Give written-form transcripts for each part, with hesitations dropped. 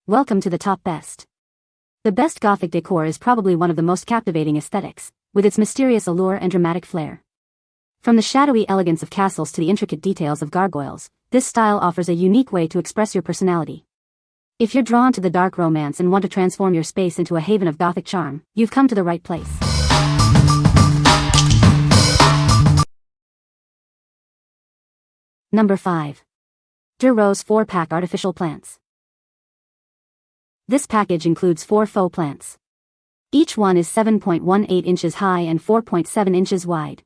Welcome to the top best. The best Gothic decor is probably one of the most captivating aesthetics, with its mysterious allure and dramatic flair. From the shadowy elegance of castles to the intricate details of gargoyles, this style offers a unique way to express your personality. If you're drawn to the dark romance and want to transform your space into a haven of Gothic charm, you've come to the right place. Number 5. Der Rose 4-Pack Artificial Plants. This package includes 4 faux plants. Each one is 7.18 inches high and 4.7 inches wide.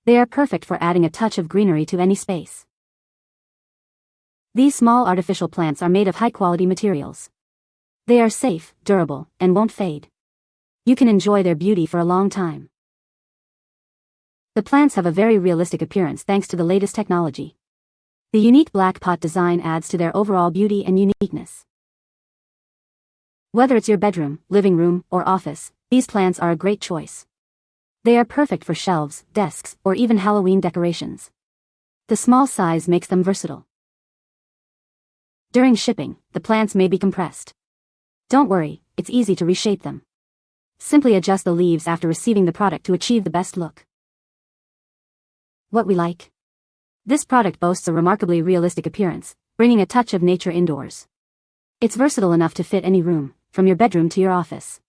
They are perfect for adding a touch of greenery to any space. These small artificial plants are made of high-quality materials. They are safe, durable, and won't fade. You can enjoy their beauty for a long time. The plants have a very realistic appearance thanks to the latest technology. The unique black pot design adds to their overall beauty and uniqueness. Whether it's your bedroom, living room, or office, these plants are a great choice. They are perfect for shelves, desks, or even Halloween decorations. The small size makes them versatile. During shipping, the plants may be compressed. Don't worry, it's easy to reshape them. Simply adjust the leaves after receiving the product to achieve the best look. What we like. This product boasts a remarkably realistic appearance, bringing a touch of nature indoors. It's versatile enough to fit any room, from your bedroom to your office.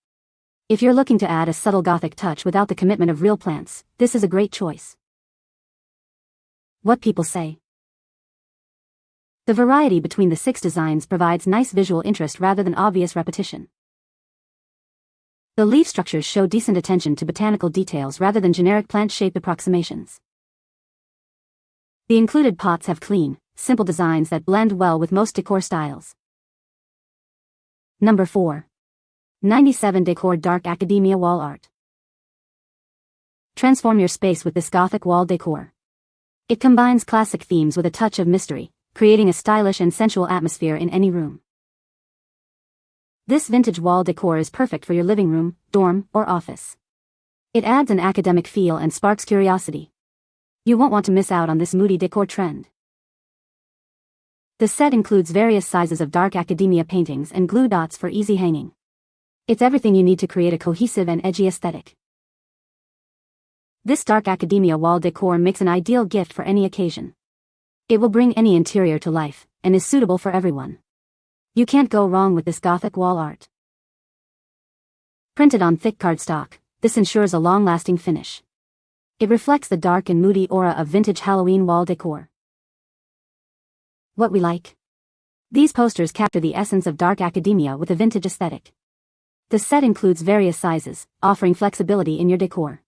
If you're looking to add a subtle Gothic touch without the commitment of real plants, this is a great choice. What people say. The variety between the 6 designs provides nice visual interest rather than obvious repetition. The leaf structures show decent attention to botanical details rather than generic plant-shaped approximations. The included pots have clean, simple designs that blend well with most decor styles. Number 4. 97 Decor Dark Academia Wall Art. Transform your space with this Gothic wall decor. It combines classic themes with a touch of mystery, creating a stylish and sensual atmosphere in any room. This vintage wall decor is perfect for your living room, dorm, or office. It adds an academic feel and sparks curiosity. You won't want to miss out on this moody decor trend. The set includes various sizes of dark academia paintings and glue dots for easy hanging. It's everything you need to create a cohesive and edgy aesthetic. This dark academia wall decor makes an ideal gift for any occasion. It will bring any interior to life, and is suitable for everyone. You can't go wrong with this Gothic wall art. Printed on thick cardstock, this ensures a long-lasting finish. It reflects the dark and moody aura of vintage Halloween wall decor. What we like. These posters capture the essence of dark academia with a vintage aesthetic. The set includes various sizes, offering flexibility in your decor.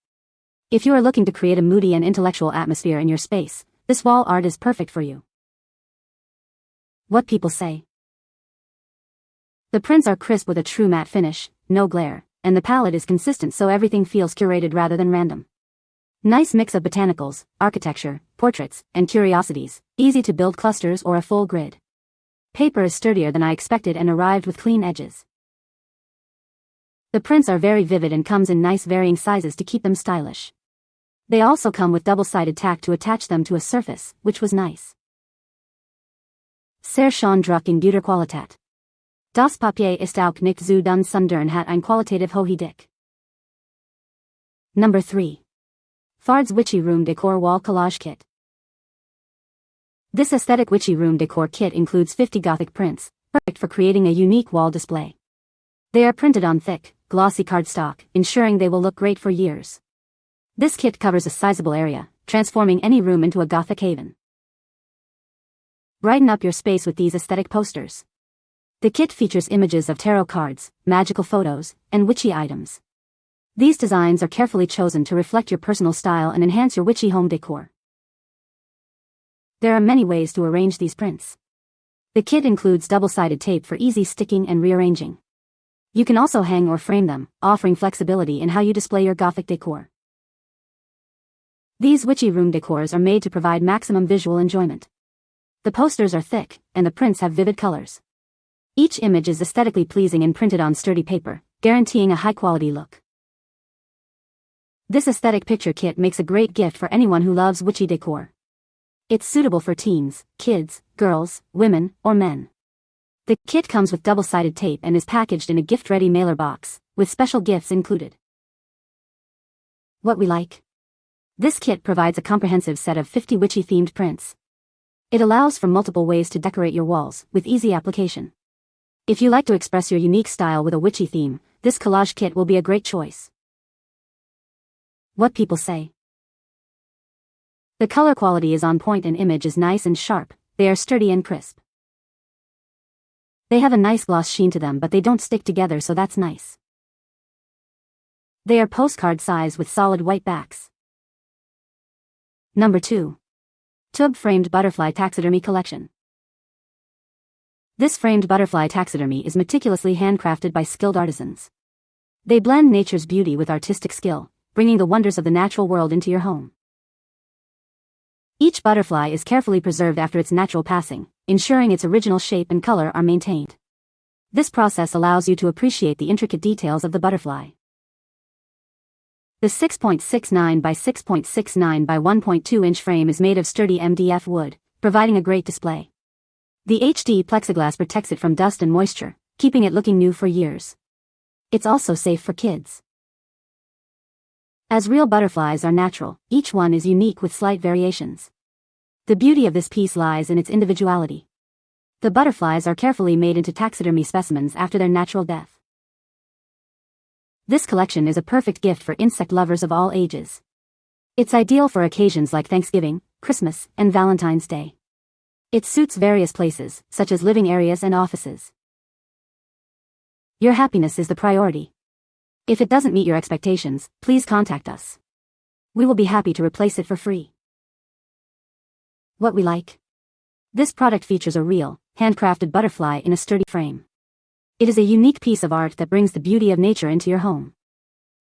If you are looking to create a moody and intellectual atmosphere in your space, this wall art is perfect for you. What people say. The prints are crisp with a true matte finish, no glare, and the palette is consistent so everything feels curated rather than random. Nice mix of botanicals, architecture, portraits, and curiosities, easy to build clusters or a full grid. Paper is sturdier than I expected and arrived with clean edges. The prints are very vivid and comes in nice varying sizes to keep them stylish. They also come with double-sided tack to attach them to a surface, which was nice. Sehr schön Druck in guter Qualität. Das Papier ist auch nicht zu dünn sondern hat ein qualitative hohe Dick. Number 3. Fardes Witchy Room Decor Wall Collage Kit. This aesthetic Witchy Room Decor kit includes 50 Gothic prints, perfect for creating a unique wall display. They are printed on thick, glossy cardstock, ensuring they will look great for years. This kit covers a sizable area, transforming any room into a Gothic haven. Brighten up your space with these aesthetic posters. The kit features images of tarot cards, magical photos, and witchy items. These designs are carefully chosen to reflect your personal style and enhance your witchy home decor. There are many ways to arrange these prints. The kit includes double-sided tape for easy sticking and rearranging. You can also hang or frame them, offering flexibility in how you display your Gothic decor. These witchy room decors are made to provide maximum visual enjoyment. The posters are thick, and the prints have vivid colors. Each image is aesthetically pleasing and printed on sturdy paper, guaranteeing a high-quality look. This aesthetic picture kit makes a great gift for anyone who loves witchy decor. It's suitable for teens, kids, girls, women, or men. The kit comes with double-sided tape and is packaged in a gift-ready mailer box, with special gifts included. What we like. This kit provides a comprehensive set of 50 witchy-themed prints. It allows for multiple ways to decorate your walls, with easy application. If you like to express your unique style with a witchy theme, this collage kit will be a great choice. What people say. The color quality is on point and image is nice and sharp, they are sturdy and crisp. They have a nice gloss sheen to them but they don't stick together so that's nice. They are postcard size with solid white backs. Number 2. Tube Framed Butterfly Taxidermy Collection. This framed butterfly taxidermy is meticulously handcrafted by skilled artisans. They blend nature's beauty with artistic skill, bringing the wonders of the natural world into your home. Each butterfly is carefully preserved after its natural passing, ensuring its original shape and color are maintained. This process allows you to appreciate the intricate details of the butterfly. The 6.69 by 6.69 by 1.2 inch frame is made of sturdy MDF wood, providing a great display. The HD plexiglass protects it from dust and moisture, keeping it looking new for years. It's also safe for kids. As real butterflies are natural, each one is unique with slight variations. The beauty of this piece lies in its individuality. The butterflies are carefully made into taxidermy specimens after their natural death. This collection is a perfect gift for insect lovers of all ages. It's ideal for occasions like Thanksgiving, Christmas, and Valentine's Day. It suits various places, such as living areas and offices. Your happiness is the priority. If it doesn't meet your expectations, please contact us. We will be happy to replace it for free. What we like. This product features a real, handcrafted butterfly in a sturdy frame. It is a unique piece of art that brings the beauty of nature into your home.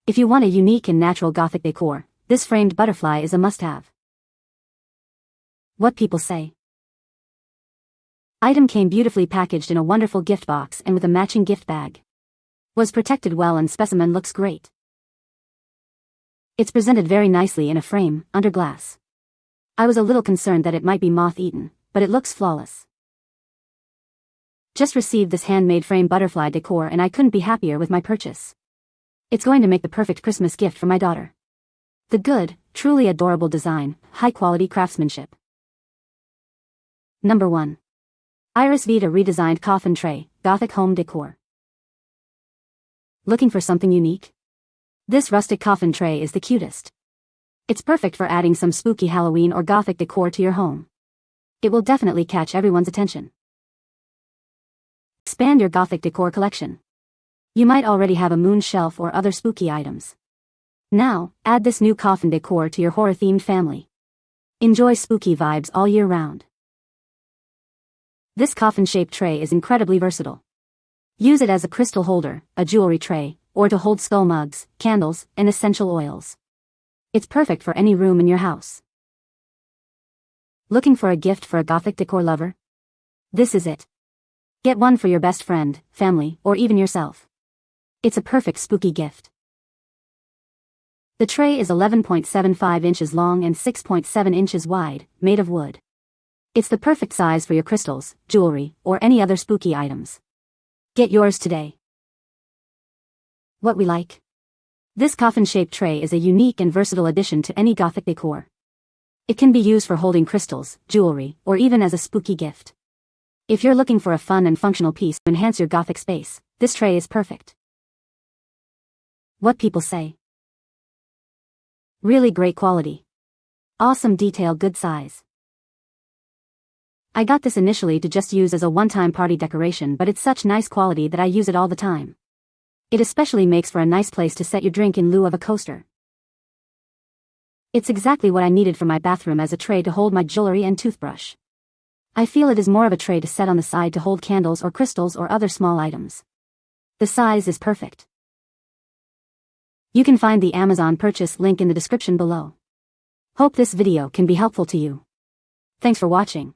If you want a unique and natural Gothic decor, this framed butterfly is a must-have. What people say. Item came beautifully packaged in a wonderful gift box and with a matching gift bag. Was protected well and specimen looks great. It's presented very nicely in a frame, under glass. I was a little concerned that it might be moth-eaten, but it looks flawless. Just received this handmade frame butterfly decor and I couldn't be happier with my purchase. It's going to make the perfect Christmas gift for my daughter. The good, truly adorable design, high-quality craftsmanship. Number 1. IRISVITA Redesigned Coffin Tray, Gothic Home Decor. Looking for something unique? This rustic coffin tray is the cutest. It's perfect for adding some spooky Halloween or Gothic decor to your home. It will definitely catch everyone's attention. Expand your Gothic decor collection. You might already have a moon shelf or other spooky items. Now, add this new coffin decor to your horror-themed family. Enjoy spooky vibes all year round. This coffin-shaped tray is incredibly versatile. Use it as a crystal holder, a jewelry tray, or to hold skull mugs, candles, and essential oils. It's perfect for any room in your house. Looking for a gift for a Gothic decor lover? This is it. Get one for your best friend, family, or even yourself. It's a perfect spooky gift. The tray is 11.75 inches long and 6.7 inches wide, made of wood. It's the perfect size for your crystals, jewelry, or any other spooky items. Get yours today. What we like. This coffin-shaped tray is a unique and versatile addition to any Gothic decor. It can be used for holding crystals, jewelry, or even as a spooky gift. If you're looking for a fun and functional piece to enhance your Gothic space, this tray is perfect. What people say. Really great quality. Awesome detail, good size. I got this initially to just use as a one-time party decoration, but it's such nice quality that I use it all the time. It especially makes for a nice place to set your drink in lieu of a coaster. It's exactly what I needed for my bathroom as a tray to hold my jewelry and toothbrush. I feel it is more of a tray to set on the side to hold candles or crystals or other small items. The size is perfect. You can find the Amazon purchase link in the description below. Hope this video can be helpful to you. Thanks for watching.